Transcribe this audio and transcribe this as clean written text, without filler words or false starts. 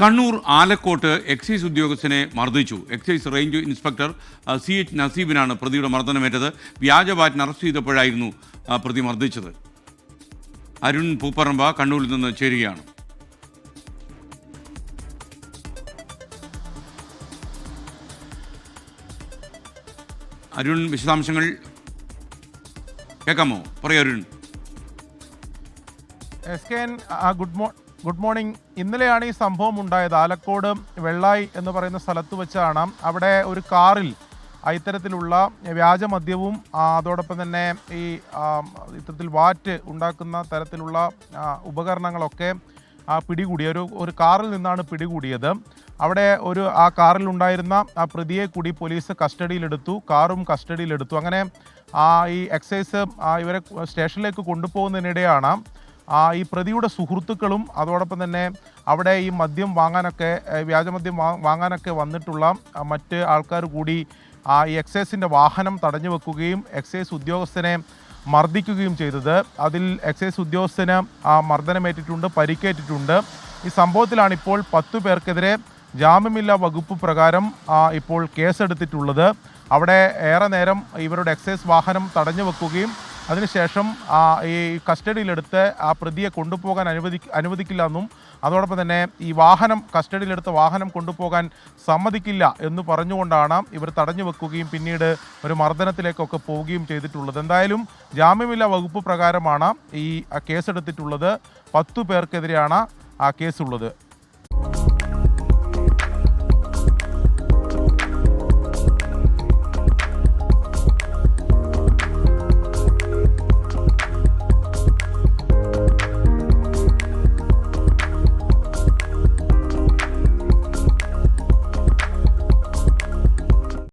Kannur Alakode excise ഉദ്യോഗസ്ഥനെ മർദ്ദിച്ചു. Excise range inspector CH നസീബിനാണ് പ്രതിയുടെ മർദ്ദനമേറ്റത്. വ്യാജ വാറ്റിന് അറസ്റ്റ് ചെയ്തപ്പോഴായിരുന്നു പ്രതി മർദ്ദിച്ചത്. അരുൺ പൂപ്പറമ്പ കണ്ണൂരിൽ നിന്ന് ചേരുകയാണ്. അരുൺ, വിശദാംശങ്ങൾ കേൾക്കാമോ? പറയൂ അരുൺ. Good morning. ഇന്നലെയാണ് ഈ സംഭവം ഉണ്ടായത്. ആലക്കോട് വെള്ളായി എന്ന് പറയുന്ന സ്ഥലത്ത് വെച്ചാണ്. അവിടെ ഒരു കാറിൽ ഇത്തരത്തിലുള്ള വ്യാജമദ്യവും അതോടൊപ്പം തന്നെ ഈ ഇത്തരത്തിൽ വാറ്റ് ഉണ്ടാക്കുന്ന തരത്തിലുള്ള ഉപകരണങ്ങളൊക്കെ പിടികൂടിയ ഒരു കാറിൽ നിന്നാണ് പിടികൂടിയത്. അവിടെ ആ കാറിൽ ഉണ്ടായിരുന്ന ആ പ്രതിയെ കൂടി പോലീസ് കസ്റ്റഡിയിലെടുത്തു, കാറും കസ്റ്റഡിയിലെടുത്തു. അങ്ങനെ ഈ എക്സൈസ് ഇവരെ സ്റ്റേഷനിലേക്ക് കൊണ്ടുപോകുന്നതിനിടെയാണ് ഈ പ്രതിയുടെ സുഹൃത്തുക്കളും അതോടൊപ്പം തന്നെ അവിടെ ഈ മദ്യം വാങ്ങാനൊക്കെ വ്യാജമദ്യം വാങ്ങാനൊക്കെ വന്നിട്ടുള്ള മറ്റ് ആൾക്കാർ കൂടി ഈ എക്സൈസിൻ്റെ വാഹനം തടഞ്ഞു വെക്കുകയും എക്സൈസ് ഉദ്യോഗസ്ഥനെ മർദ്ദിക്കുകയും ചെയ്തത്. അതിൽ എക്സൈസ് ഉദ്യോഗസ്ഥന് മർദ്ദനമേറ്റിട്ടുണ്ട്, പരിക്കേറ്റിട്ടുണ്ട്. ഈ സംഭവത്തിലാണ് ഇപ്പോൾ 10 പേർക്കെതിരെ ജാമ്യമില്ലാ വകുപ്പ് പ്രകാരം ഇപ്പോൾ കേസെടുത്തിട്ടുള്ളത്. അവിടെ ഏറെ നേരം ഇവരുടെ എക്സൈസ് വാഹനം തടഞ്ഞു വെക്കുകയും അതിനുശേഷം ഈ കസ്റ്റഡിയിലെടുത്ത് ആ പ്രതിയെ കൊണ്ടുപോകാൻ അനുവദിക്കില്ല എന്നും അതോടൊപ്പം തന്നെ ഈ കസ്റ്റഡിയിലെടുത്ത വാഹനം കൊണ്ടുപോകാൻ സമ്മതിക്കില്ല എന്ന് പറഞ്ഞുകൊണ്ടാണ് ഇവർ തടഞ്ഞു വെക്കുകയും പിന്നീട് ഒരു മർദ്ദനത്തിലേക്കൊക്കെ പോവുകയും ചെയ്തിട്ടുള്ളത്. എന്തായാലും ജാമ്യമില്ലാ വകുപ്പ് പ്രകാരമാണ് ഈ കേസെടുത്തിട്ടുള്ളത്. 10 പേർക്കെതിരെയാണ് കേസുള്ളത്.